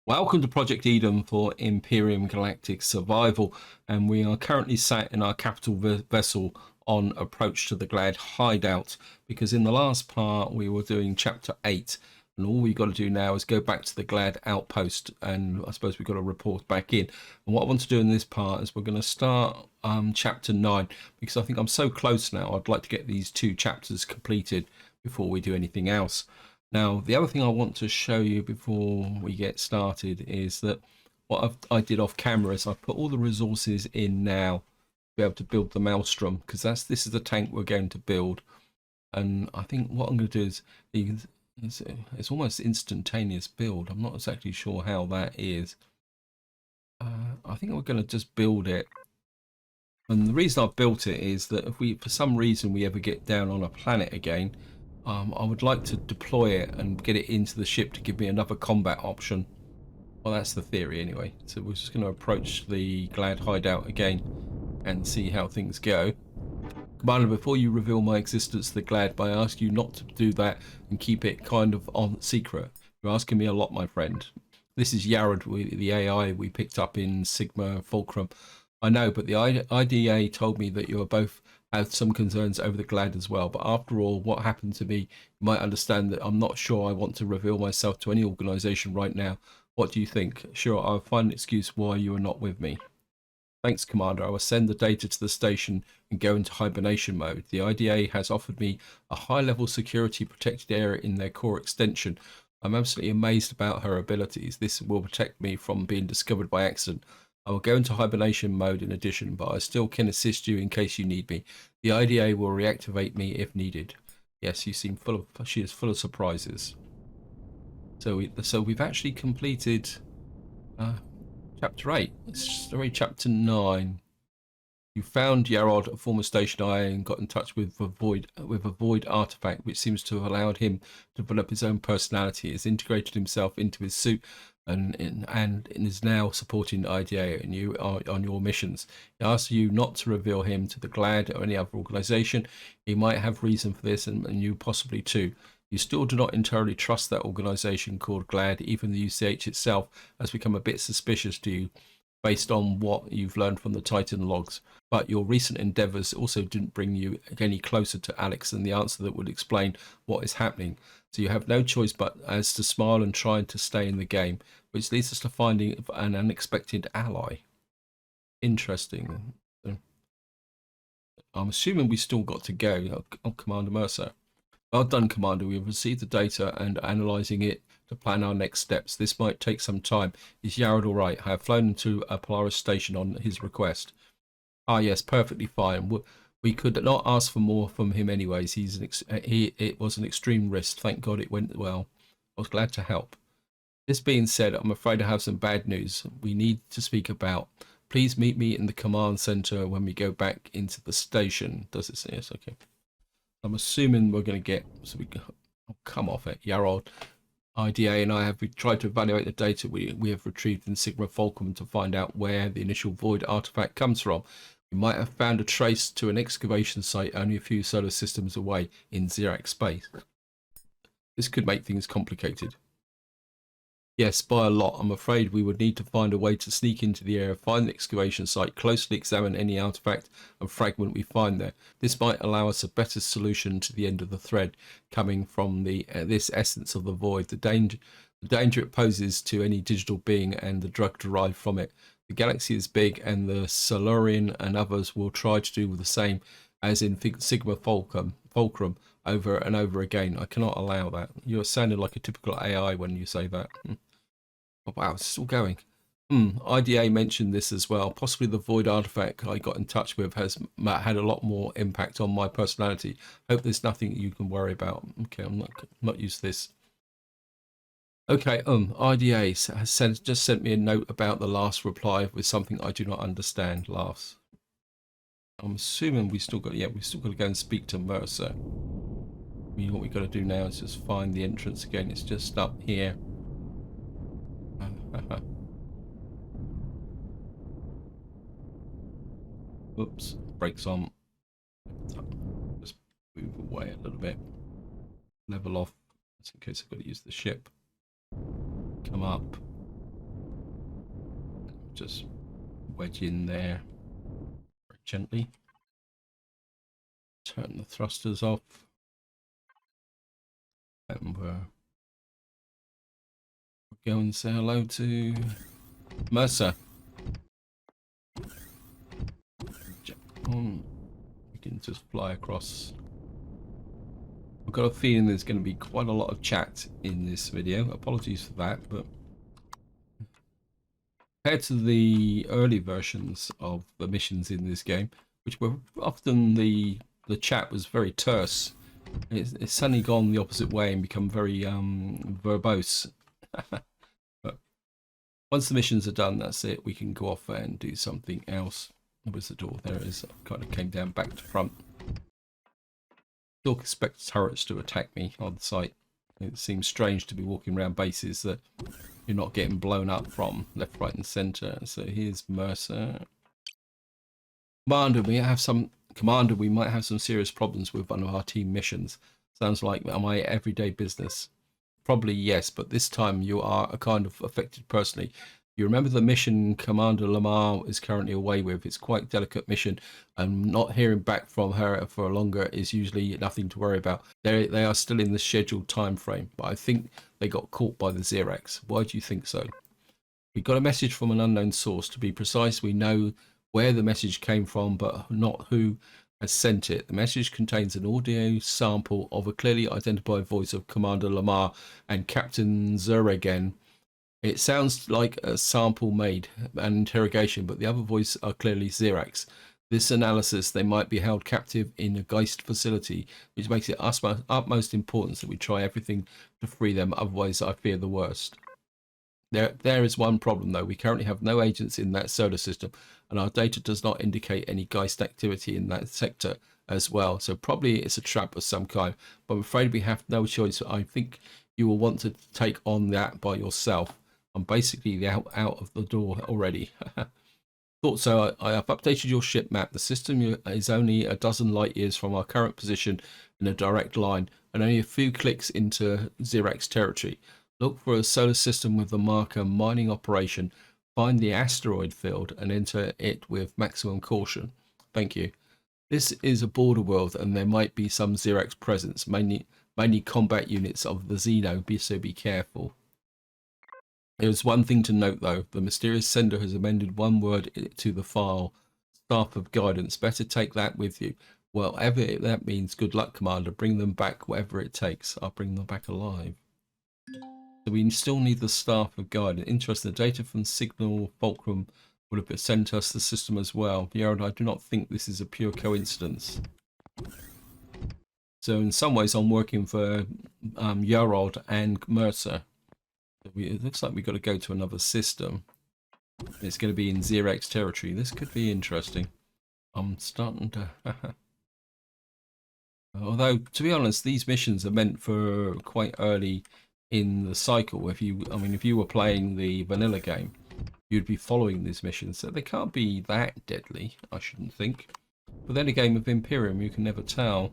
Welcome to Project Eden for Empyrion Galactic Survival, and we are currently sat in our capital vessel on approach to the Glad hideout, because in the last part we were doing chapter 8, and all we've got to do now is go back to the Glad outpost, and I suppose we've got to report back in. And what I want to do in this part is we're going to start chapter 9, because I think I'm so close now. I'd like to get these two chapters completed before we do anything else. Now, the other thing I want to show you before we get started is that what I did off camera is I put all the resources in now to be able to build the Maelstrom, because this is the tank we're going to build. And I think what I'm going to do is it's almost instantaneous build. I'm not exactly sure how that is. I think we're going to just build it. And the reason I've built it is that if we, for some reason, we ever get down on a planet again, I would like to deploy it and get it into the ship to give me another combat option. Well, that's the theory anyway. So we're just going to approach the Glad hideout again and see how things go. Commander, before you reveal my existence to the Glad, I ask you not to do that and keep it kind of on secret. You're asking me a lot, my friend. This is Yared, the AI we picked up in Sigma Fulcrum. I know, but the IDA told me that you are both have some concerns over the Glad as well. But after all, what happened to me, you might understand that I'm not sure I want to reveal myself to any organization right now. What do you think? Sure, I'll find an excuse why you are not with me. Thanks, Commander. I will send the data to the station and go into hibernation mode. The IDA has offered me a high-level security protected area in their core extension. I'm absolutely amazed about her abilities. This will protect me from being discovered by accident. I will go into hibernation mode in addition, but I still can assist you in case you need me. The IDA will reactivate me if needed. Yes, you seem she is full of surprises. So we've actually completed chapter 8. Sorry, chapter 9. You found Yarod, a former station IA, and got in touch with a void artifact, which seems to have allowed him to develop his own personality. He has integrated himself into his suit and is now supporting IDA and you are on your missions. He asks you not to reveal him to the Glad or any other organization. He might have reason for this, and you possibly too. You still do not entirely trust that organization called Glad. Even the UCH itself has become a bit suspicious to you based on what you've learned from the Titan logs. But your recent endeavors also didn't bring you any closer to Alex and the answer that would explain what is happening. So you have no choice but as to smile and try to stay in the game, which leads us to finding an unexpected ally. Interesting. I'm assuming we still got to go. Oh, Commander Mercer. Well done, Commander. We have received the data and analysing it to plan our next steps. This might take some time. Is Yared all right? I have flown into a Polaris station on his request. Ah, yes, perfectly fine. We could not ask for more from him anyways. It was an extreme risk. Thank God it went well. I was glad to help. This being said, I'm afraid I have some bad news we need to speak about. Please meet me in the command center when we go back into the station. Does it say yes? Okay. I'm assuming we're going to get... So we go, oh, come off it. Yarod, IDA and I have tried to evaluate the data we have retrieved in Sigma Fulcrum to find out where the initial void artifact comes from. We might have found a trace to an excavation site only a few solar systems away in Xerax space. This could make things complicated. Yes, by a lot. I'm afraid we would need to find a way to sneak into the area, find the excavation site, closely examine any artifact and fragment we find there. This might allow us a better solution to the end of the thread coming from this essence of the void, the danger it poses to any digital being and the drug derived from it. The galaxy is big and the Solarian and others will try to do the same as in Sigma Fulcrum over and over again. I cannot allow that. You're sounding like a typical AI when you say that. Oh, wow, it's still going. IDA mentioned this as well. Possibly the void artifact I got in touch with has had a lot more impact on my personality. Hope there's nothing you can worry about. Okay, I'm not used to this. Okay, IDA has just sent me a note about the last reply with something I do not understand. Laughs. I'm assuming we still got to go and speak to Mercer. What we got to do now is just find the entrance again. It's just up here. Oops, brakes on. Just move away a little bit. Level off, just in case I've got to use the ship. Come up. Just wedge in there very gently. Turn the thrusters off. And we'll go and say hello to Mercer. We can just fly across. I've got a feeling there's going to be quite a lot of chat in this video. Apologies for that, but compared to the early versions of the missions in this game, which were often the chat was very terse, it's suddenly gone the opposite way and become very verbose. But once the missions are done, that's it. We can go off and do something else. Where's the door? There it is. I kind of came down back to front. Still expect turrets to attack me on site. It seems strange to be walking around bases that you're not getting blown up from left, right, and centre. So here's Mercer. Commander, we might have some serious problems with one of our team missions. Sounds like my everyday business. Probably yes, but this time you are a kind of affected personally. You remember the mission Commander Lamar is currently away with. It's quite a delicate mission, and not hearing back from her for longer is usually nothing to worry about. They are still in the scheduled time frame, but I think they got caught by the Xerax. Why do you think so? We got a message from an unknown source. To be precise, we know where the message came from, but not who has sent it. The message contains an audio sample of a clearly identified voice of Commander Lamar and Captain Zuregen. It sounds like a sample made an interrogation, but the other voice are clearly Xerax. This analysis, they might be held captive in a Geist facility, which makes it utmost importance that we try everything to free them. Otherwise, I fear the worst. There is one problem, though. We currently have no agents in that solar system, and our data does not indicate any Geist activity in that sector as well. So probably it's a trap of some kind, but I'm afraid we have no choice. I think you will want to take on that by yourself. I'm basically out of the door already. Thought so. I have updated your ship map. The system is only a dozen light years from our current position in a direct line, and only a few clicks into Xerax territory. Look for a solar system with the marker mining operation. Find the asteroid field and enter it with maximum caution. Thank you. This is a border world, and there might be some Xerax presence, mainly combat units of the Xeno. So be careful. There's one thing to note, though. The mysterious sender has amended one word to the file. Staff of guidance. Better take that with you. Whatever that means, good luck, Commander. Bring them back, whatever it takes. I'll bring them back alive. So we still need the staff of guidance. Interesting. The data from Signal Fulcrum would have sent us the system as well. Yarod, I do not think this is a pure coincidence. So in some ways, I'm working for Yarod and Mercer. It looks like we've got to go to another system. It's going to be in Xerax territory. This could be interesting. I'm starting to... Although, to be honest, these missions are meant for quite early in the cycle. If you were playing the vanilla game, you'd be following these missions. So they can't be that deadly, I shouldn't think. But then a game of Empyrion, you can never tell.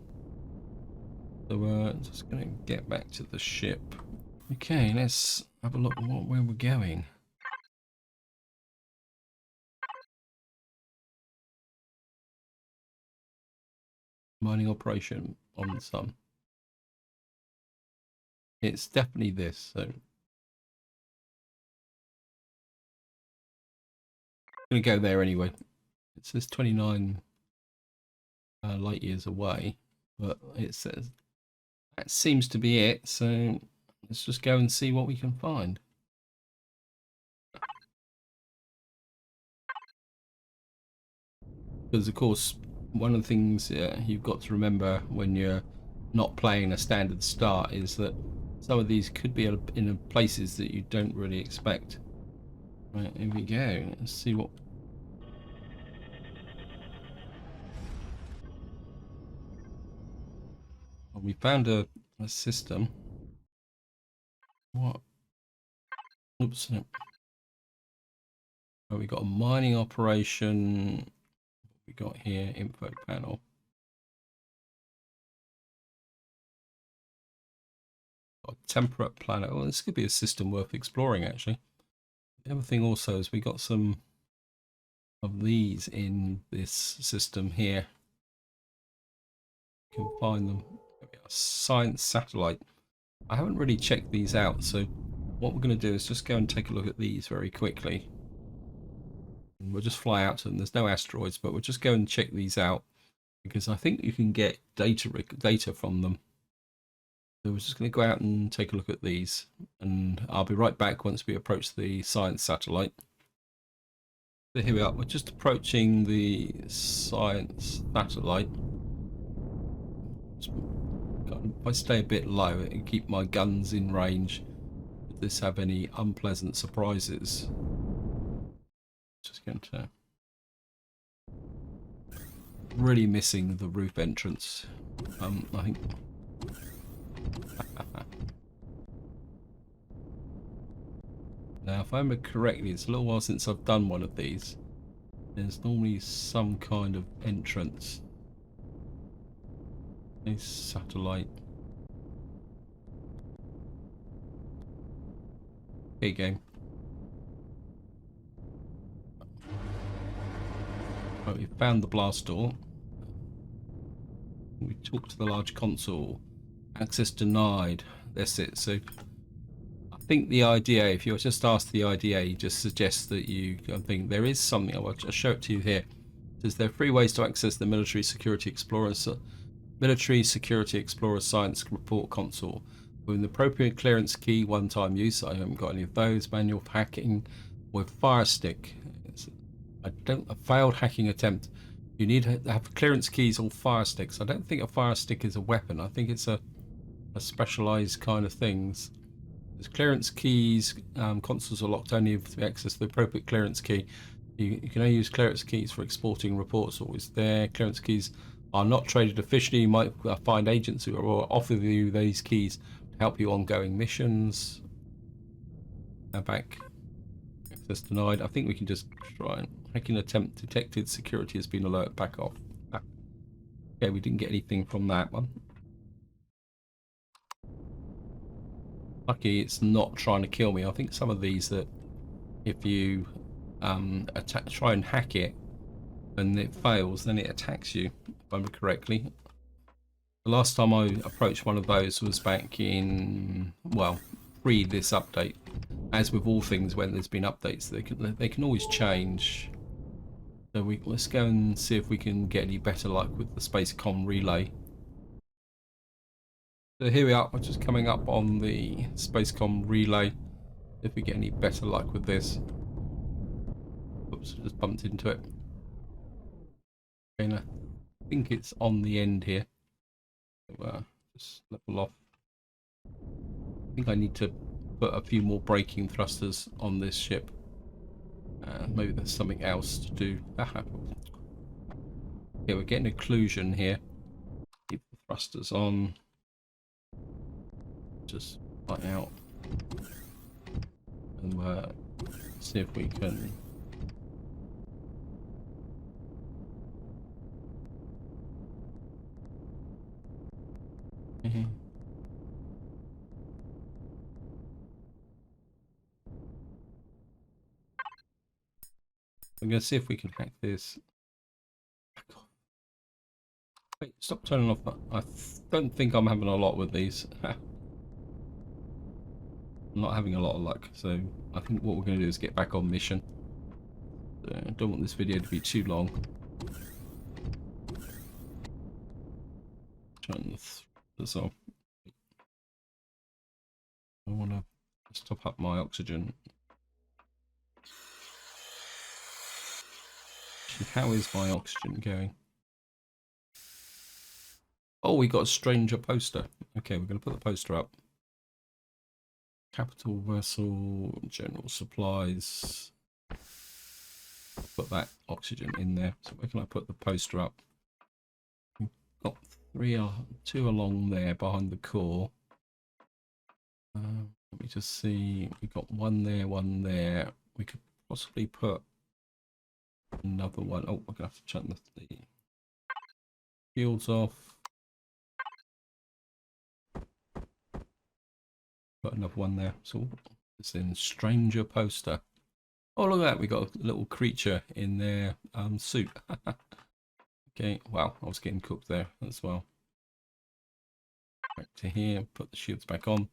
So we're just going to get back to the ship. Okay, let's have a look at where we're going. Mining operation on the sun. It's definitely this, so I'm gonna go there anyway. It says 29 light years away, but it says that seems to be it, so let's just go and see what we can find. Because of course, one of the things you've got to remember when you're not playing a standard start is that some of these could be in places that you don't really expect. Right, here we go. Let's see what... Well, we found a system. What? Oops. No. Oh, we got a mining operation. We got here info panel. Got a temperate planet. Oh, this could be a system worth exploring, actually. The other thing also is we got some of these in this system here. You can find them. Science satellite. I haven't really checked these out, so what we're going to do is just go and take a look at these very quickly. And we'll just fly out to them. There's no asteroids, but we'll just go and check these out because I think you can get data from them. So we're just going to go out and take a look at these, and I'll be right back once we approach the science satellite. So here we are. We're just approaching the science satellite. If I stay a bit low and keep my guns in range, would this have any unpleasant surprises? Just going to really missing the roof entrance. I think now, if I remember correctly, it's a little while since I've done one of these. There's normally some kind of entrance. A satellite. Okay, game. Right, we found the blast door. We talked to the large console. Access denied. That's it. So I think the IDA, if you're just asked the IDA, just suggests that you think there is something. I'll just show it to you here. It says there are 3 ways to access the Military Security Explorer Science Report Console. With an appropriate clearance key, one-time use. I haven't got any of those. Manual hacking with Fire Stick. A failed hacking attempt. You need to have clearance keys or fire sticks. I don't think a fire stick is a weapon. I think it's a specialized kind of things. There's clearance keys. Consoles are locked only if you access the appropriate clearance key. You can only use clearance keys for exporting reports. Always there. Clearance keys are not traded officially. You might find agents who will offer you these keys to help you ongoing missions. Now back. Access denied. I think we can just try and hacking attempt detected. Security has been alert. Back off. Okay, we didn't get anything from that one. Lucky it's not trying to kill me. I think some of these that if you try and hack it and it fails, then it attacks you, if I remember correctly. The last time I approached one of those was back in, well, pre this update. As with all things, when there's been updates, they can always change. So let's go and see if we can get any better luck with the Spacecom Relay. So here we are. We're just coming up on the Spacecom Relay. If we get any better luck with this. Oops, just bumped into it. Okay, I think it's on the end here. So, just level off. I think I need to put a few more braking thrusters on this ship. Maybe there's something else to do. Okay, we're getting occlusion here. Keep the thrusters on. Just light out. And see if we can. I'm going to see if we can hack this. Wait, stop turning off that. I don't think I'm having a lot with these. I'm not having a lot of luck, so I think what we're going to do is get back on mission. I don't want this video to be too long. Turn this off. I want to just top up my oxygen. How is my oxygen going? Oh, we got a stranger poster. Okay, we're going to put the poster up. Capital vessel, general supplies. Put that oxygen in there. So where can I put the poster up? We've got two along there behind the core. Let me just see. We've got one there, one there. We could possibly put another one. Oh, we're going to have to turn the shields off. Got another one there. So it's in stranger poster. Oh, look at that. We got a little creature in their suit. Okay, wow, I was getting cooked there as well. Back to here, put the shields back on,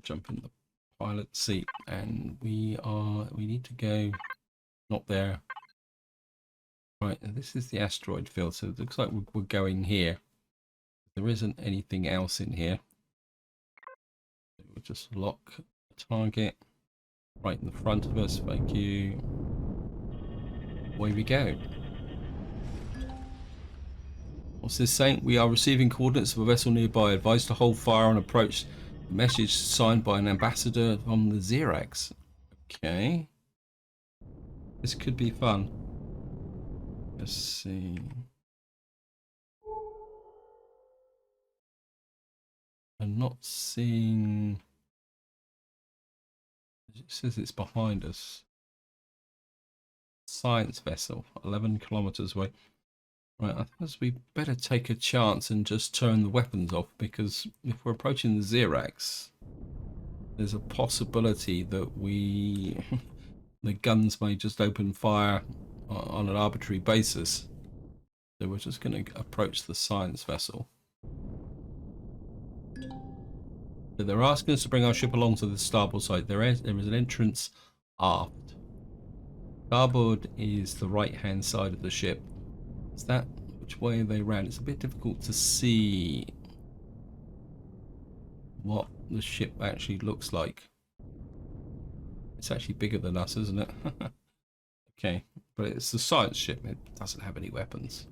jump in the pilot seat, and we need to go, not there. Right, this is the asteroid field, so it looks like we're going here. There isn't anything else in here. We'll just lock the target right in the front of us. Thank you. Away we go. What's this saying? We are receiving coordinates of a vessel nearby. Advised to hold fire on approach. A message signed by an ambassador from the Xerax. Okay. This could be fun. Let's see. I'm not seeing... It says it's behind us. Science vessel, 11 kilometers away. Right, I suppose we better take a chance and just turn the weapons off, because if we're approaching the Xerax, there's a possibility that the guns may just open fire on an arbitrary basis. So we're just going to approach the science vessel. So they're asking us to bring our ship along to the starboard side. There is an entrance aft. Starboard is the right-hand side of the ship. Is that which way they ran? It's a bit difficult to see what the ship actually looks like. It's actually bigger than us, isn't it? Okay, but it's the science ship. It doesn't have any weapons.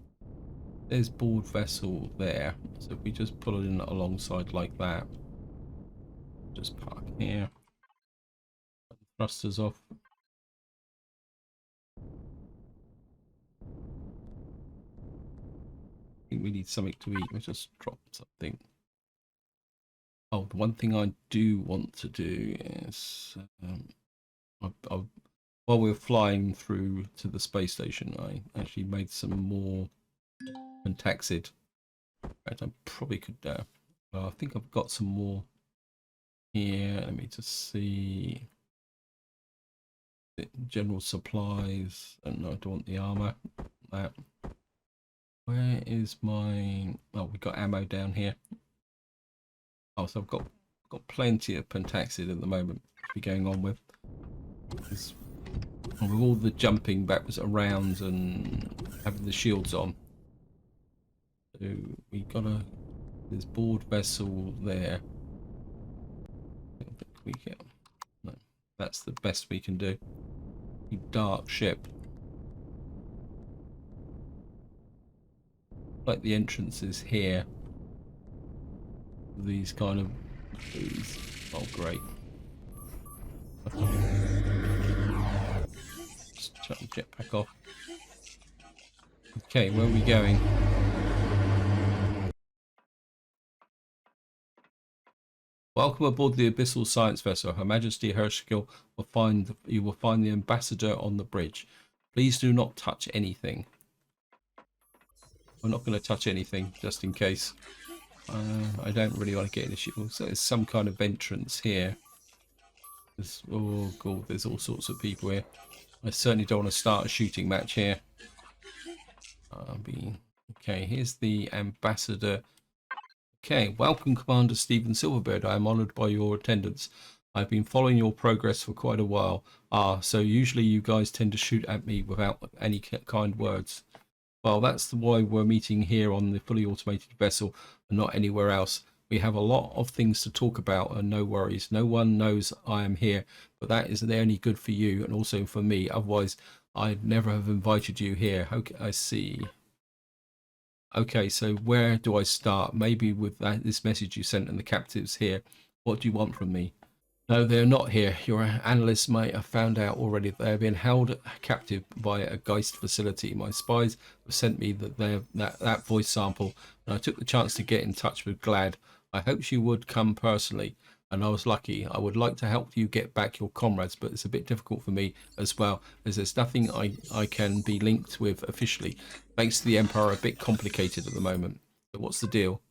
There's board vessel there. So if we just pull it in alongside like that, just park here. Put the thrusters off. I think we need something to eat. Let's just drop something. Oh, the one thing I do want to do is, while we were flying through to the space station, I actually made some more pentaxid. Right, I probably could. I think I've got some more here. Let me just see. General supplies. Oh, no, I don't want the armor. That. Where is my? Oh, we got ammo down here. Oh, so I've got plenty of pentaxid at the moment to be going on with. With all the jumping backwards around and having the shields on. So we got this board vessel there. I don't think we get. No, that's the best we can do. A dark ship. Like the entrances here. These kind of these. Oh, great. Just shut the jetpack off. Okay, where are we going? Welcome aboard the Abyssal Science Vessel. Her Majesty Herschel you will find the ambassador on the bridge. Please do not touch anything. We're not going to touch anything, just in case. I don't really want to get in the ship. So there's some kind of entrance here. Oh god, there's all sorts of people here. I certainly don't want to start a shooting match here. Okay, here's the ambassador. Okay, welcome Commander Stephen Silverbeard. I am honoured by your attendance. I've been following your progress for quite a while. So usually you guys tend to shoot at me without any kind words. Well, that's why we're meeting here on the fully automated vessel and not anywhere else. We have a lot of things to talk about, and no worries. No one knows I am here, but that isn't only good for you and also for me. Otherwise, I'd never have invited you here. Okay, I see. Okay, so where do I start? Maybe with this message you sent and the captives here. What do you want from me? No, they're not here. Your analysts might have found out already. They have been held captive by a Geist facility. My spies have sent me that voice sample, and I took the chance to get in touch with Glad. I hoped you would come personally, and I was lucky. I would like to help you get back your comrades, but it's a bit difficult for me as well, as there's nothing I can be linked with officially. Thanks to the Empire, a bit complicated at the moment. So what's the deal?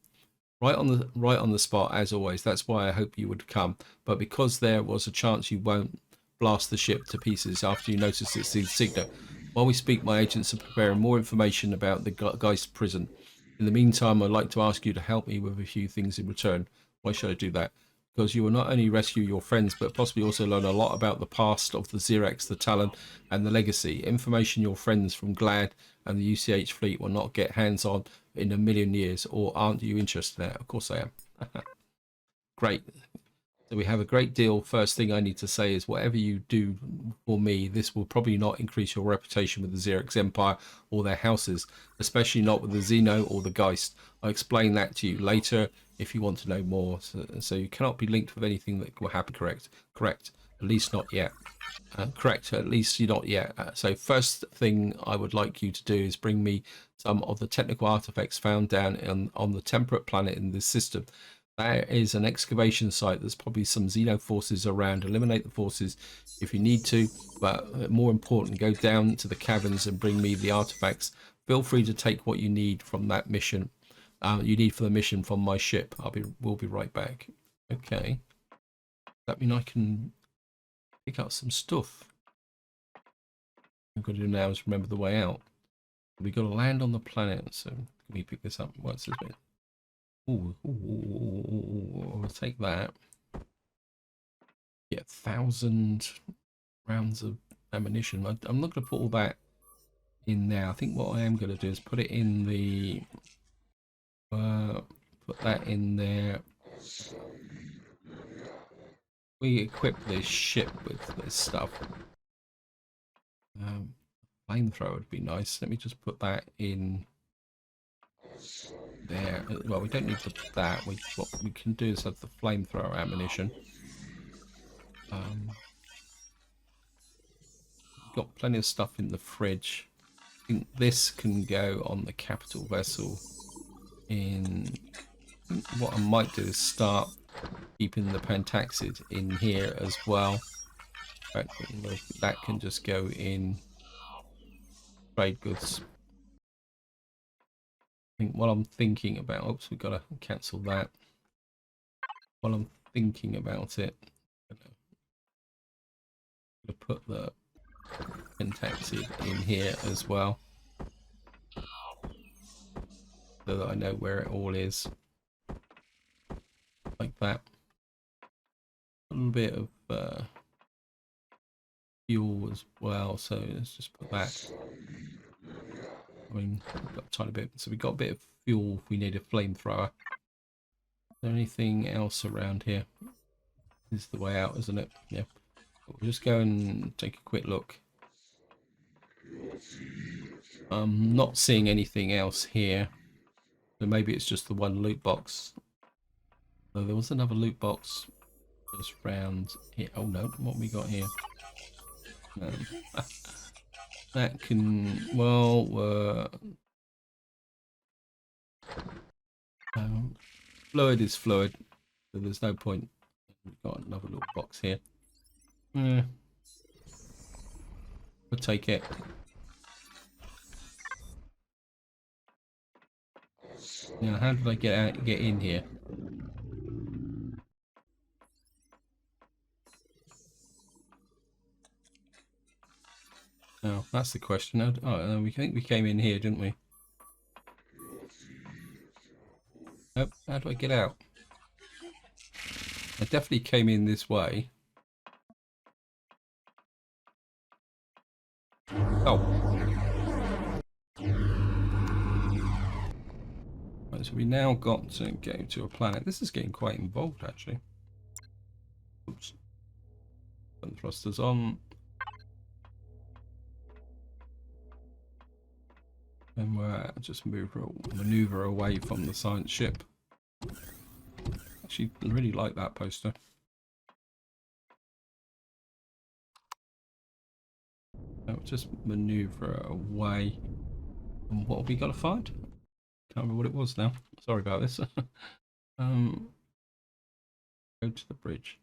Right on the spot, as always. That's why I hope you would come. But because there was a chance you won't, blast the ship to pieces after you notice it's the insignia. While we speak, my agents are preparing more information about the Geist prison. In the meantime, I'd like to ask you to help me with a few things in return. Why should I do that? Because you will not only rescue your friends, but possibly also learn a lot about the past of the Xerax, the Talon, and the Legacy. Information your friends from GLAD and the UCH fleet will not get hands on in a million years. Or aren't you interested in that? Of course I am. Great. So we have a great deal. First thing I need to say is whatever you do for me, this will probably not increase your reputation with the Xerax Empire or their houses, especially not with the Xeno or the Geist. I'll explain that to you later if you want to know more. So you cannot be linked with anything that will happen, correct? Correct. At least not yet. Correct, at least you're not yet. So first thing I would like you to do is bring me some of the technical artifacts found down on the temperate planet in this system. There is an excavation site. There's probably some Xeno forces around. Eliminate the forces if you need to, but more important, go down to the caverns and bring me the artifacts. Feel free to take what you need from that mission. You need for the mission from my ship. We'll be right back. Okay. That mean I can pick up some stuff. What I've got to do now is remember the way out. We've got to land on the planet. So can we pick this up? What's this bit? Ooh, I'll take that. Yeah, 1,000 rounds of ammunition. I'm not going to put all that in now. I think what I am going to do is put it in the... put that in there. We equip this ship with this stuff. Flamethrower would be nice. Let me just put that in there. Well, we don't need that. What we can do is have the flamethrower ammunition. Got plenty of stuff in the fridge. I think this can go on the capital vessel. What I might do is start keeping the pentaxid in here as well. In fact, that can just go in trade goods. I think what I'm thinking about, oops, we've got to cancel that. While I'm thinking about it, I'm going to put the pentaxid in here as well, so that I know where it all is. Like that. A little bit of fuel as well, so let's just put that. I mean, we've got a tiny bit, so we've got a bit of fuel if we need a flamethrower. Is there anything else around here? This is the way out, isn't it? Yeah. We'll just go and take a quick look. I'm not seeing anything else here. So maybe it's just the one loot box. So there was another loot box just round here. Oh no, what we got here? That can, well, fluid is fluid, so there's no point. We've got another little box here. We'll take it. Now, how did I get in here? Oh, that's the question. Oh, we think we came in here, didn't we? Nope. How do I get out? I definitely came in this way. Oh. Right, so we now got to go to a planet. This is getting quite involved, actually. Oops. Put the thrusters on. And we're just maneuver away from the science ship. Actually, really like that poster. Just maneuver away. And what have we got to find? Can't remember what it was now. Sorry about this. Go to the bridge.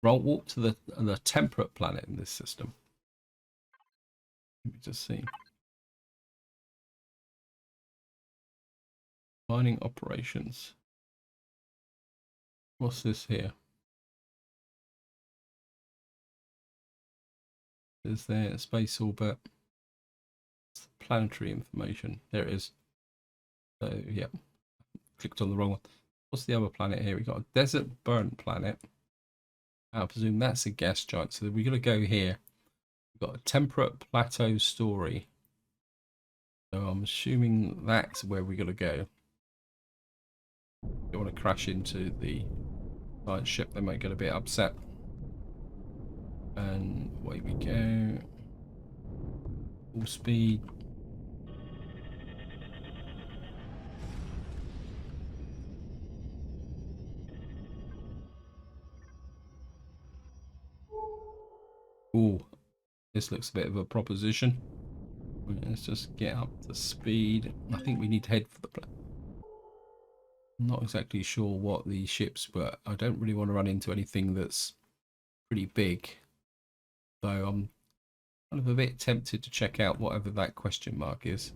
Walk to the temperate planet in this system. Let me just see. Mining operations. What's this here? Is there space orbit? Planetary information. There it is. So yeah, clicked on the wrong one. What's the other planet here? We got a desert burnt planet. I presume that's a gas giant. So we're gonna go here. We've got a temperate plateau story. So I'm assuming that's where we're gonna go. Don't want to crash into the giant ship. They might get a bit upset. And away we go. Full speed. Ooh, this looks a bit of a proposition. Let's just get up to speed. I think we need to head for the... I'm not exactly sure what the ships, but I don't really want to run into anything that's pretty big. So I'm kind of a bit tempted to check out whatever that question mark is.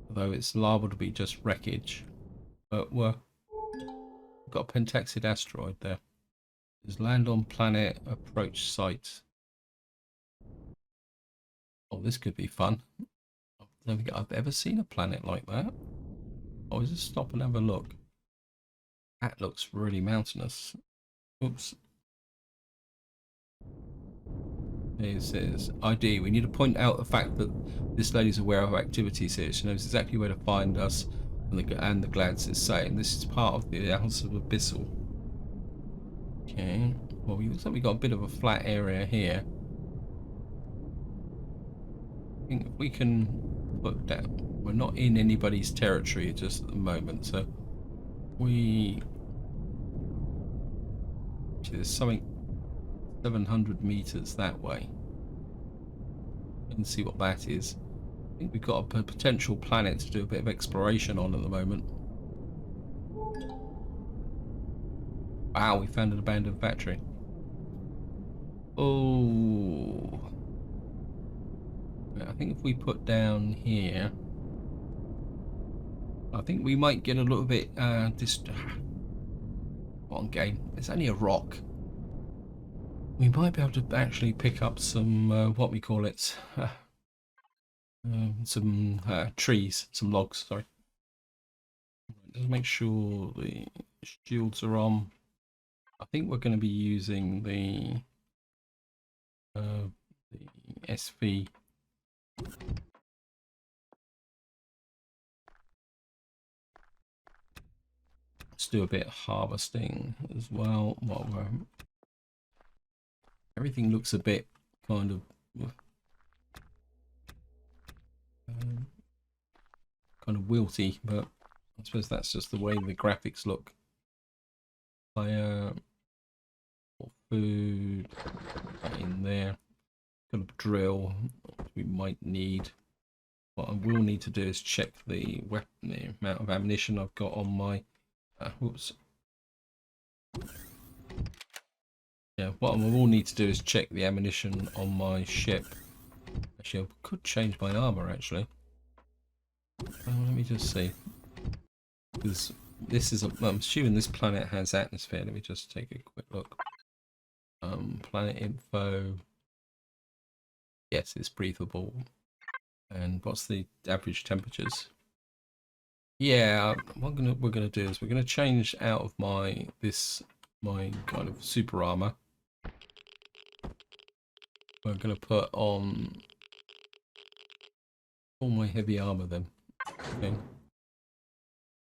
Although it's liable to be just wreckage. But we've got a pentaxid asteroid there. There's land on planet, approach site. Oh, this could be fun. I don't think I've ever seen a planet like that. Oh, just stop and have a look. That looks really mountainous. Oops. It says ID. We need to point out the fact that this lady's aware of our activities here. She knows exactly where to find us, and the Glads is saying this is part of the House of Abyssal. Okay. Well, looks like we got a bit of a flat area here. I think if we can put down. We're not in anybody's territory just at the moment, so we. Actually, there's something 700 meters that way. Let's see what that is. I think we've got a potential planet to do a bit of exploration on at the moment. Wow, we found an abandoned factory. Oh, I think if we put down here, I think we might get a little bit on game. It's only a rock. We might be able to actually pick up some what we call it, some trees, some logs. Sorry. Let's make sure the shields are on. I think we're going to be using the SV. Let's do a bit of harvesting as well. While everything looks a bit kind of wilty, but I suppose that's just the way the graphics look. Fire or food in there. Got a drill we might need. What I will need to do is check the weapon, the amount of ammunition I've got on my. Whoops. Yeah, what I will need to do is check the ammunition on my ship. Actually, I could change my armor actually. Let me just see. Because this is, I'm assuming this planet has atmosphere. Let me just take a quick look. Planet info. Yes, it's breathable. And what's the average temperatures? Yeah, what we're gonna do is we're gonna change out of my kind of super armor. We're gonna put on all my heavy armor then. Okay.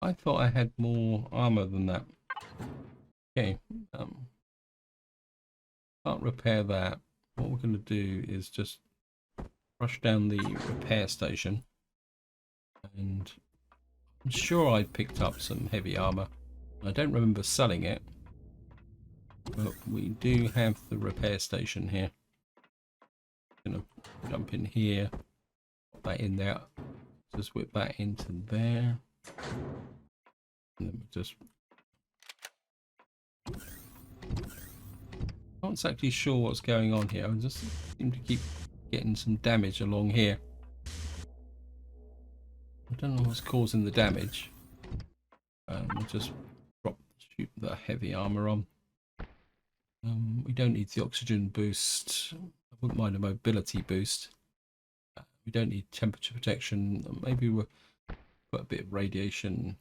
I thought I had more armor than that. Okay. Can't repair that. What we're gonna do is just rush down the repair station, and I'm sure I picked up some heavy armor. I don't remember selling it, but we do have the repair station here. Gonna jump in here, put that in there, just whip that into there, and then we just. Not exactly sure what's going on here. I just seem to keep getting some damage along here. I don't know what's causing the damage. We'll just shoot the heavy armor on. We don't need the oxygen boost. I've Wouldn't mind a mobility boost. We don't need temperature protection. Maybe we'll put a bit of radiation.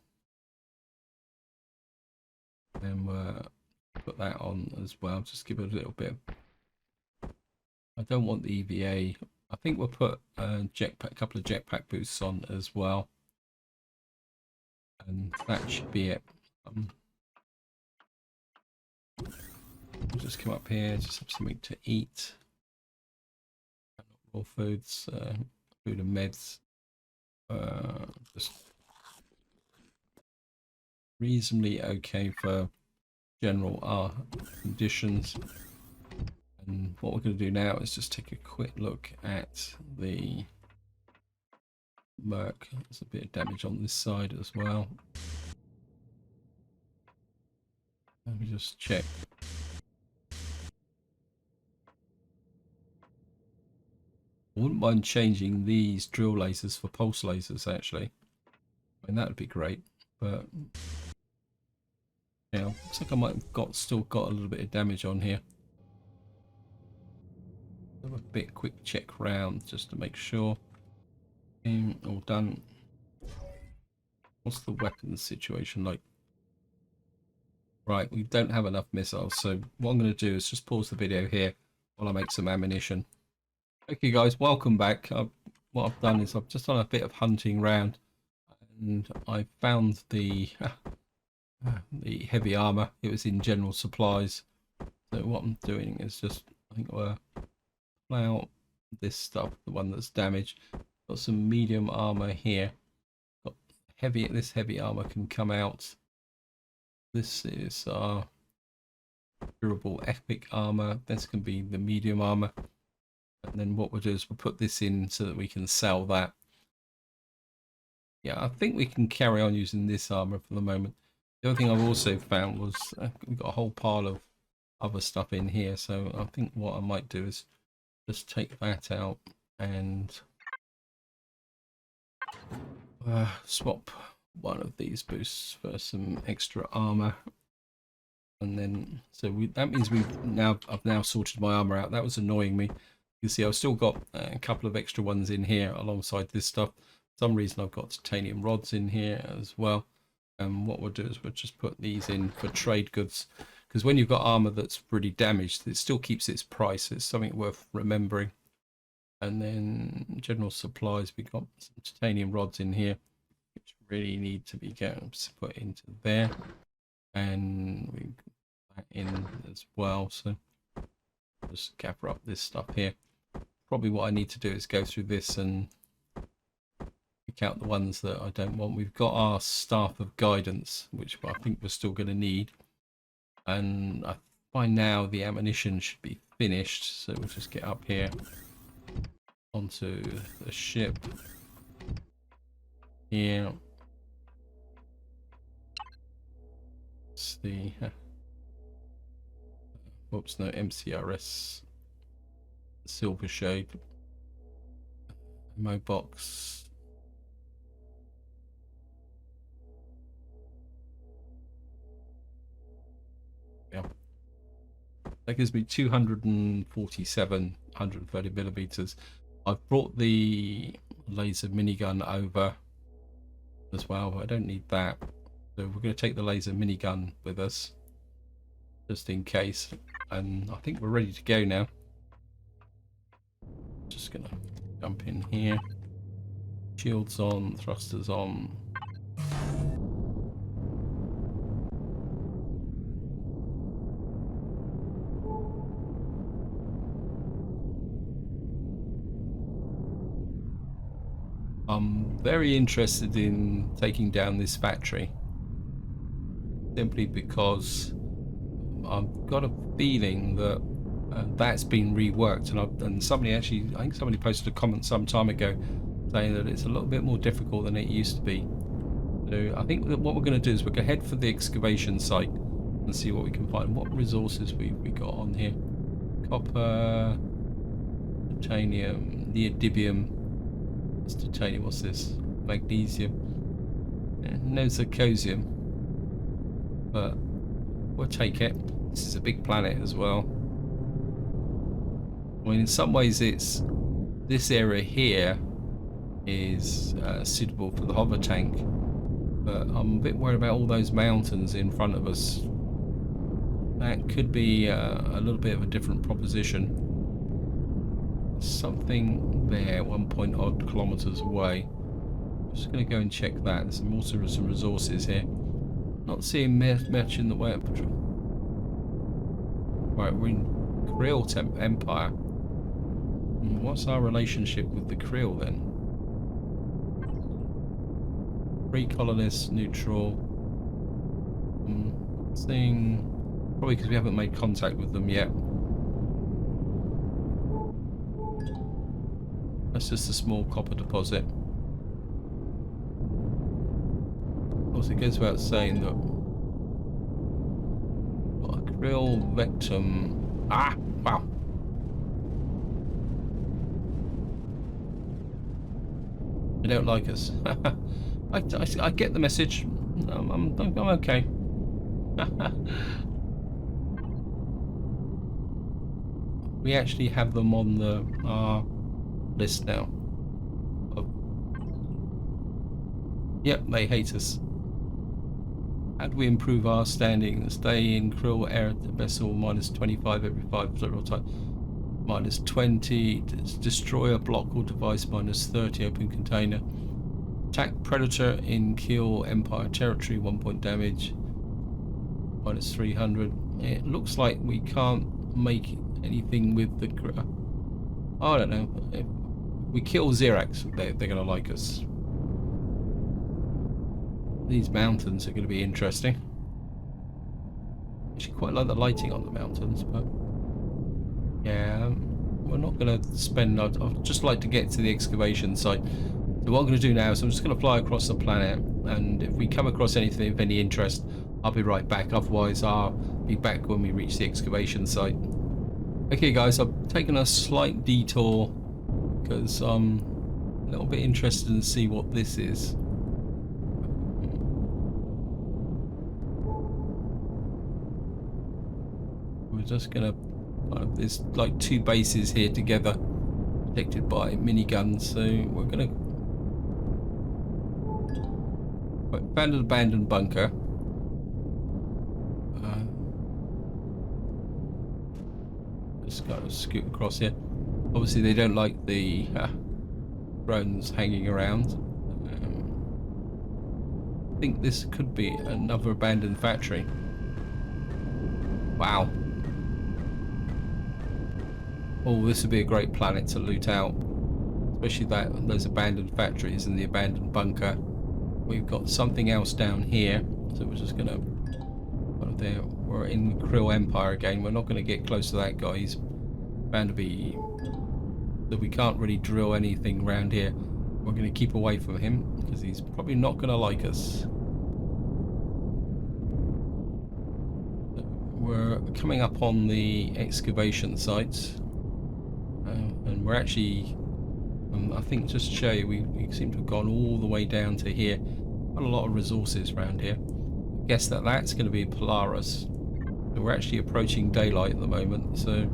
And put that on as well. Just give it a little bit. I don't want the EVA. I think we'll put a couple of jetpack boosts on as well. And that should be it. We'll just come up here, just have something to eat. Raw foods, food and meds. Just reasonably okay for general conditions. And what we're going to do now is just take a quick look at the Merc. There's a bit of damage on this side as well. Let me just check. I wouldn't mind changing these drill lasers for pulse lasers, actually. I mean, that would be great, but yeah, looks like I might have still got a little bit of damage on here. Have a bit quick check round just to make sure. All done. What's the weapons situation like? Right, we don't have enough missiles, so what I'm going to do is just pause the video here while I make some ammunition. Okay guys, welcome back. What I've done is I've just done a bit of hunting round and I found the heavy armor. It was in general supplies. So what I'm doing is just, I think we'll pull out this stuff, the one that's damaged. Got some medium armor here. Got this heavy armor can come out. This is our durable epic armor. This can be the medium armor. And then what we'll do is we'll put this in so that we can sell that. Yeah, I think we can carry on using this armor for the moment. The other thing I've also found was we've got a whole pile of other stuff in here. So I think what I might do is just take that out and swap one of these boosts for some extra armor. And then, so that means I've now sorted my armor out. That was annoying me. You see, I've still got a couple of extra ones in here alongside this stuff. For some reason, I've got titanium rods in here as well. And what we'll do is we'll just put these in for trade goods. Because when you've got armor that's pretty damaged, it still keeps its price. It's something worth remembering. And then general supplies, we've got some titanium rods in here, which really need to be put into there. And we put that in as well. So just gather up this stuff here. Probably what I need to do is go through this and pick out the ones that I don't want. We've got our staff of guidance, which I think we're still going to need. And by now the ammunition should be finished. So we'll just get up here onto the ship here. It's the whoops, no, MCRS Silver Shade ammo box. Yeah, that gives me 247 130 millimeters. I've brought the laser minigun over as well, but I don't need that. So we're going to take the laser minigun with us just in case. And I think we're ready to go now. Just going to jump in here. Shields on, thrusters on. I'm very interested in taking down this factory, simply because I've got a feeling that that's been reworked, and somebody actually, I think somebody posted a comment some time ago saying that it's a little bit more difficult than it used to be. So I think that what we're going to do is we're going to head for the excavation site and see what we can find. What resources we got on here? Copper, titanium, neodymium. It's titanium. What's this? Magnesium. No zirconium. But we'll take it. This is a big planet as well. I mean, in some ways, it's this area here is suitable for the hover tank, but I'm a bit worried about all those mountains in front of us. That could be a little bit of a different proposition. Something there, 1 kilometers away. I'm just going to go and check that. There's also some resources here. Not seeing much in the way of patrol. Right, we're in Krill Empire. What's our relationship with the Krill then? Free colonists, neutral. Seeing, probably because we haven't made contact with them yet. That's just a small copper deposit. Also, it goes without saying that Krill Vectum. Ah, wow. They don't like us. I get the message. I'm okay. We actually have them on our list now. Oh. Yep, they hate us. How do we improve our standing? Stay in Krill air vessel -25 every 5 several times. -20. Destroy a block or device -30. Open container. Attack predator in kill Empire territory. 1 point damage. -300. It looks like we can't make anything with the. I don't know. If we kill Xerax, they're going to like us. These mountains are going to be interesting. Actually, quite like the lighting on the mountains, but yeah, we're not going to spend. I'd just like to get to the excavation site. So what I'm going to do now is I'm just going to fly across the planet, and if we come across anything of any interest, I'll be right back. Otherwise, I'll be back when we reach the excavation site. Okay, guys, I've taken a slight detour because I'm a little bit interested in see what this is. We're just gonna there's like 2 bases here together, protected by miniguns. So we're gonna found an abandoned bunker. Just gotta scoot across here. Obviously, they don't like the drones hanging around. I think this could be another abandoned factory. Wow. Oh, this would be a great planet to loot out, especially those abandoned factories and the abandoned bunker. We've got something else down here, so we're just gonna. There, we're in the Krill Empire again. We're not going to get close to that guy. He's bound to be that we can't really drill anything around here. We're going to keep away from him because he's probably not going to like us. We're coming up on the excavation sites. And we're actually, I think, just to show you, we seem to have gone all the way down to here. Got a lot of resources around here. I guess that's going to be Polaris. So we're actually approaching daylight at the moment, so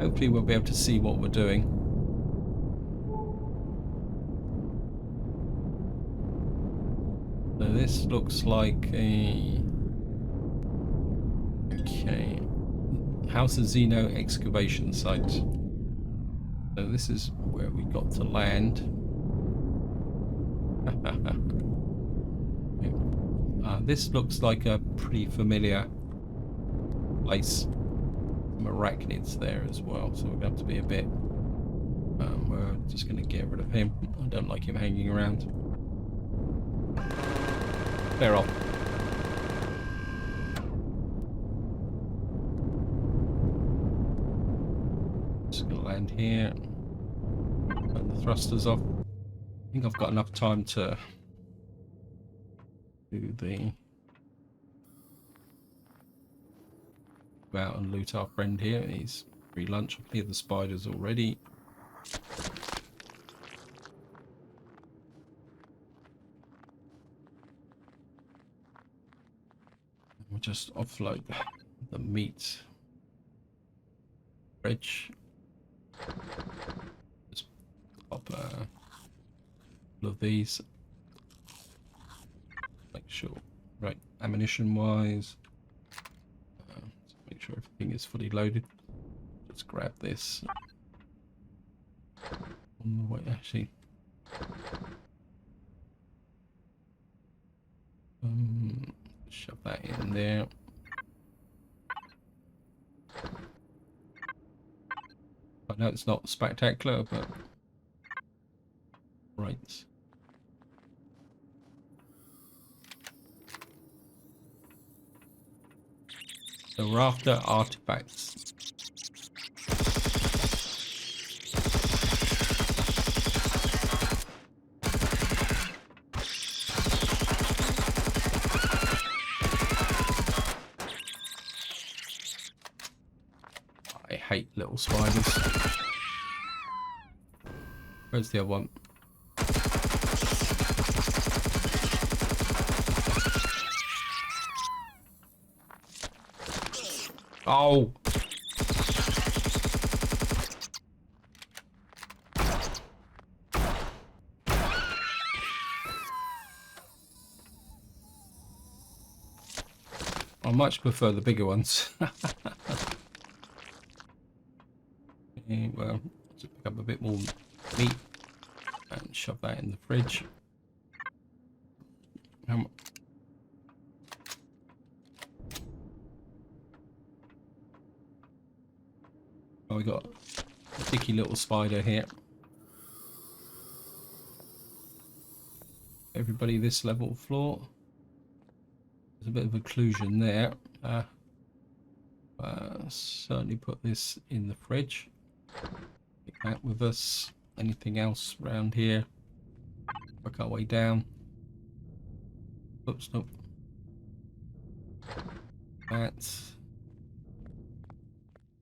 hopefully we'll be able to see what we're doing. So this looks like a... Okay. House of Xeno excavation site. So this is where we got to land. This looks like a pretty familiar place. Some arachnids there as well, so we're going to have to be a bit... we're just going to get rid of him. I don't like him hanging around. They're off. Just going to land here. Turn the thrusters off. I think I've got enough time to do the... Go out and loot our friend here. He's free lunch. I can hear the spiders already. We'll just offload the meat. Fridge. All of these. Make sure, right, ammunition wise. Make sure everything is fully loaded. Just grab this. On the way, actually. Shove that in there. I know it's not spectacular, but right. So we're after artifacts. I hate little spiders. Where's the other one? Oh! I much prefer the bigger ones. Okay, well, let's pick up a bit more meat and shove that in the fridge. Oh, we got a dicky little spider here. Everybody this level floor. There's a bit of occlusion there. Certainly put this in the fridge. Take that with us. Anything else around here? Work our way down. Oops, nope. That.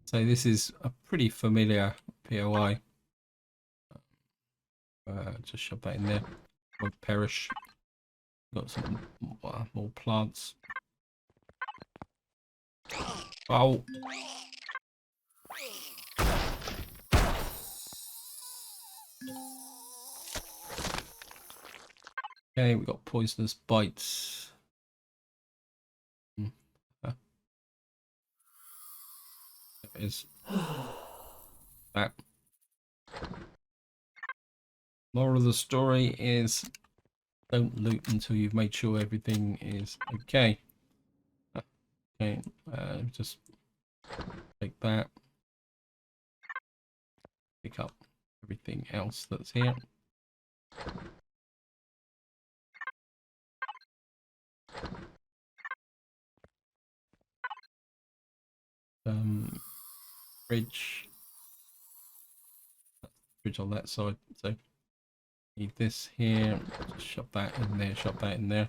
So this is a pretty familiar POI. Just shove that in there. Won't perish. Got some more plants. Oh. Okay, we got poisonous bites. There it is. That. Moral of the story is don't loot until you've made sure everything is okay. Okay, just take that. Pick up everything else that's here. Fridge on that side, so need this here. Just shove that in there, shove that in there.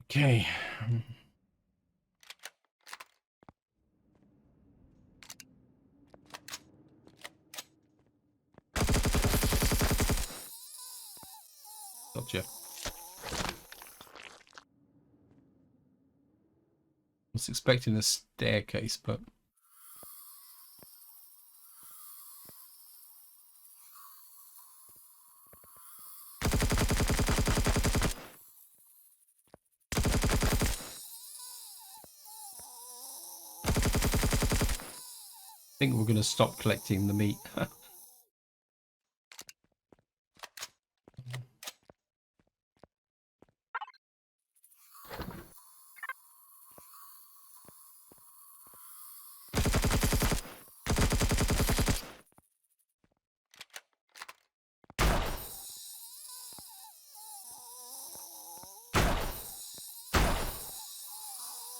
Okay. Gotcha. Was expecting a staircase, but I think we're going to stop collecting the meat.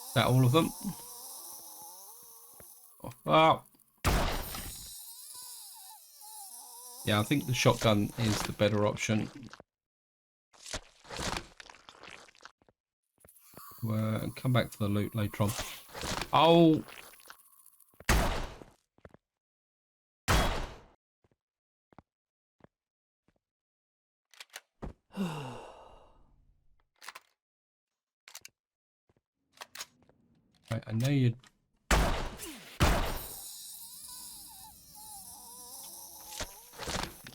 Is that all of them? Oh. Yeah, I think the shotgun is the better option. We'll come back to the loot later on. Oh! Right, I know you.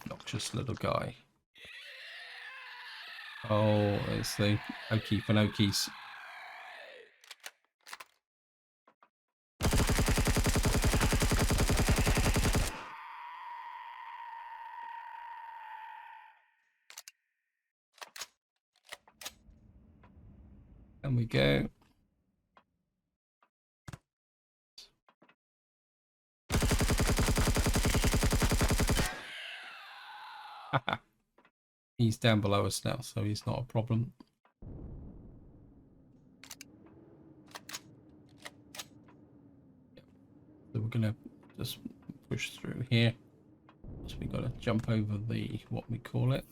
Obnoxious little guy. Oh, it's the Okie Finokies. And we go. He's down below us now, so he's not a problem. So we're gonna just push through here. So we got to jump over the what we call it.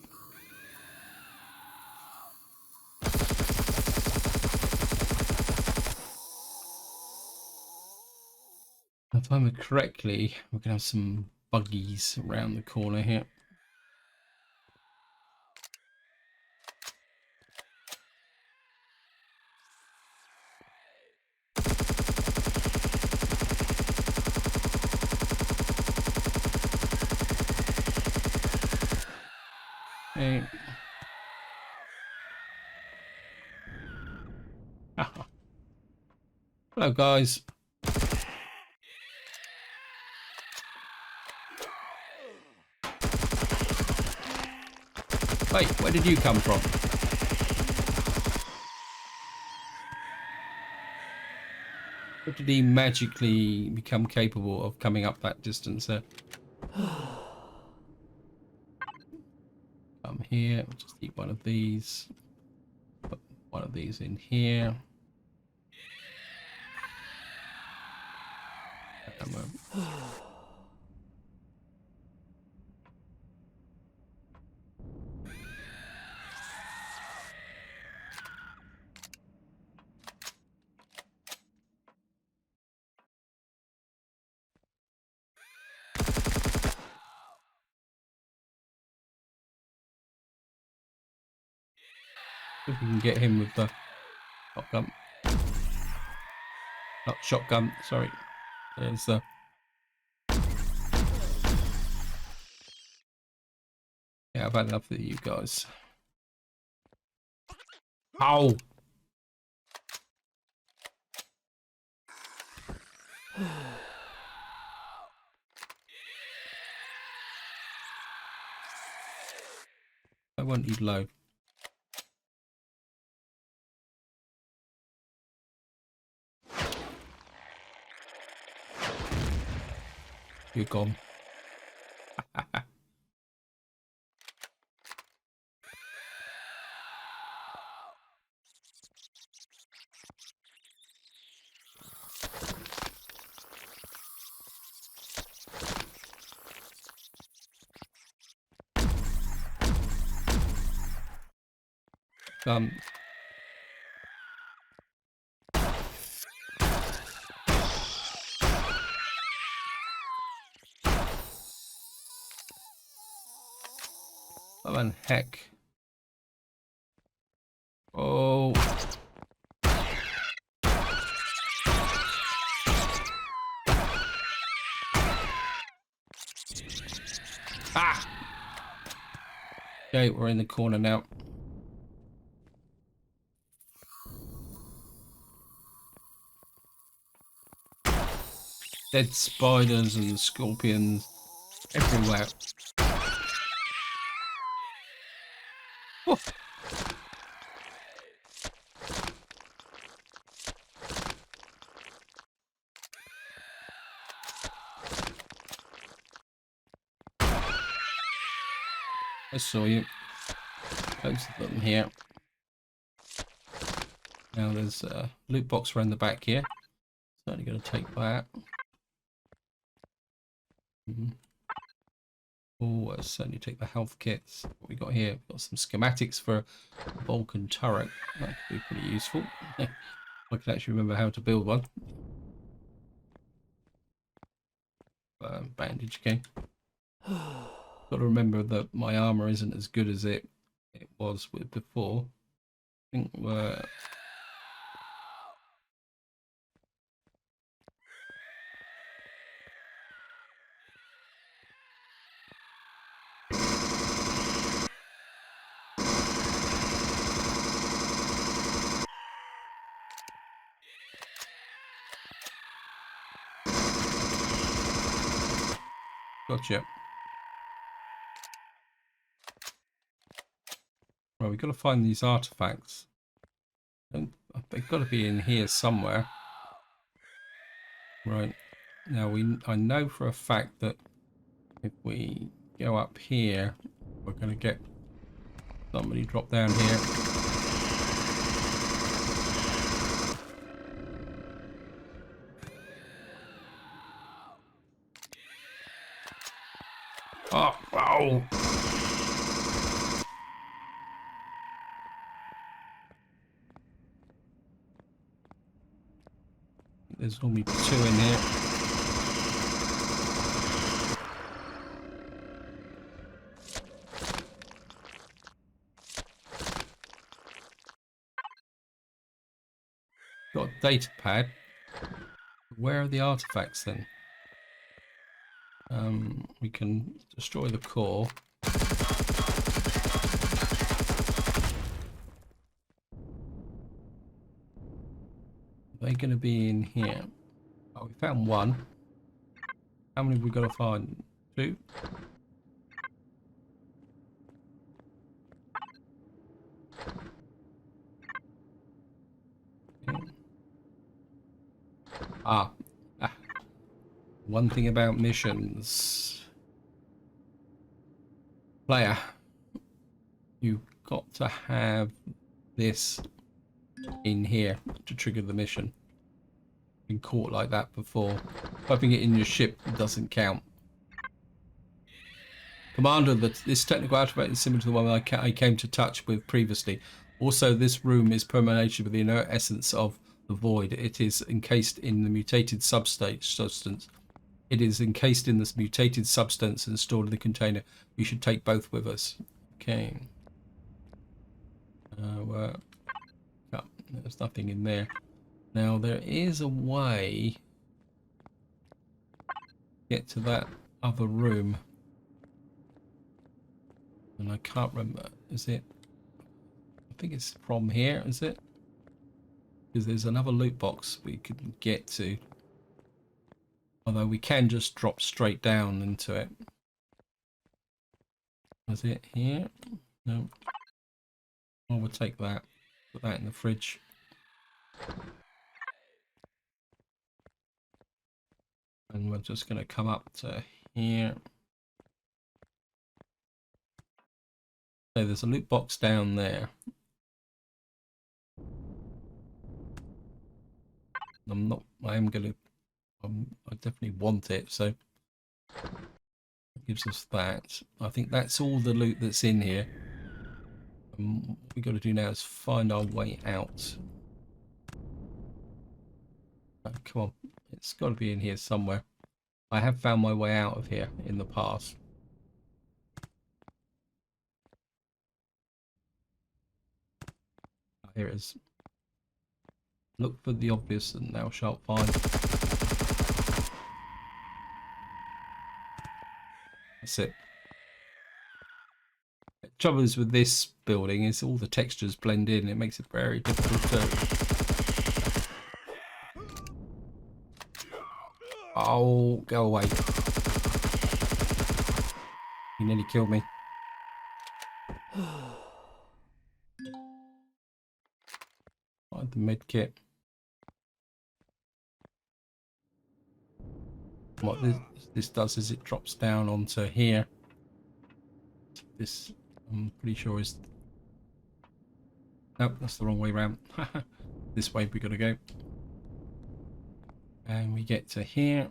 If I remember correctly, we're gonna have some buggies around the corner here. Okay. Hello, guys. Wait, where did you come from? How did he magically become capable of coming up that distance there? Come here, we'll just eat one of these. Put one of these in here. If we can get him with the shotgun. Not shotgun, sorry. There's the... Yeah, I've had enough of you guys. Ow! I won't need low. You're gone. Um, oh, man, heck. Oh. Ah! Okay, we're in the corner now. Dead spiders and scorpions everywhere. Oh. I saw you. Loads of them here. Now there's a loot box around the back here. Certainly going to take that. Oh, I'll certainly take the health kits. What we got here? We've got some schematics for a Vulcan turret. That could be pretty useful. I can actually remember how to build one. Bandage game. Got to remember that my armor isn't as good as it was with before. I think we're... Gotcha. Right, we've got to find these artifacts. They've got to be in here somewhere. Right. Now I know for a fact that if we go up here, we're going to get somebody drop down here. Oh, wow. There's only 2 in here. Got a data pad. Where are the artifacts then? We can destroy the core. Are they going to be in here? Oh, we found 1. How many have we got to find? 2? Okay. Ah. One thing about missions. Player, you've got to have this in here to trigger the mission. Been caught like that before. Having it in your ship doesn't count. Commander, this technical artifact is similar to the one I came to touch with previously. Also, this room is permeated with the inert essence of the void. It is encased in the mutated substance. It is encased in this mutated substance and stored in the container. We should take both with us. Okay. Well, oh, there's nothing in there. Now, there is a way to get to that other room. And I can't remember. Is it? I think it's from here, is it? Because there's another loot box we could get to. Although we can just drop straight down into it. Is it here? No. I will take that. Put that in the fridge. And we're just going to come up to here. So there's a loot box down there. I definitely want it, so it gives us that. I think that's all the loot that's in here. What we got to do now is find our way out. Oh, come on, it's got to be in here somewhere. I have found my way out of here in the past. Oh, here it is. Look for the obvious and thou shalt find. That's it. The trouble is with this building is all the textures blend in. It makes it very difficult to... Oh, go away. He nearly killed me. Find the med kit. What this does is it drops down onto here. This, I'm pretty sure, is... Nope, that's the wrong way around. This way we gotta go. And we get to here.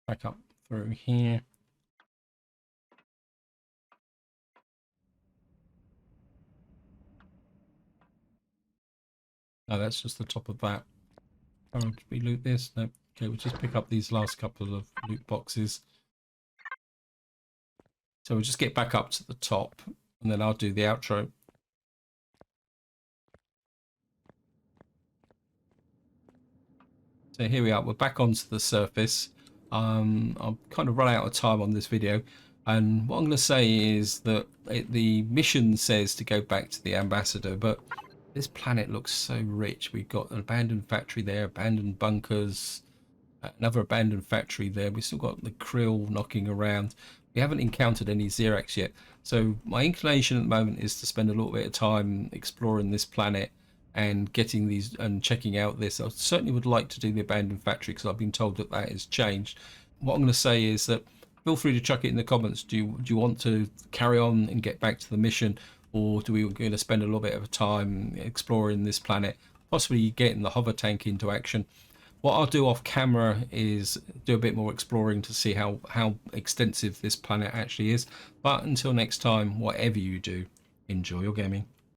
Back up through here. No, that's just the top of that. Oh, did we loot this? No. Okay, we'll just pick up these last couple of loot boxes. So we'll just get back up to the top and then I'll do the outro. So here we are, we're back onto the surface. I've kind of run out of time on this video. And what I'm going to say is that the mission says to go back to the ambassador, but this planet looks so rich. We've got an abandoned factory there, abandoned bunkers, Another abandoned factory there. We've still got the krill knocking around. We haven't encountered any Xerax yet. So my inclination at the moment is to spend a little bit of time exploring this planet and getting these and checking out this. I certainly would like to do the abandoned factory because I've been told that that has changed. What I'm going to say is that feel free to chuck it in the comments. Do you want to carry on and get back to the mission, or do we going to spend a little bit of time exploring this planet, possibly getting the hover tank into action? What I'll do off camera is do a bit more exploring to see how extensive this planet actually is. But until next time, whatever you do, enjoy your gaming.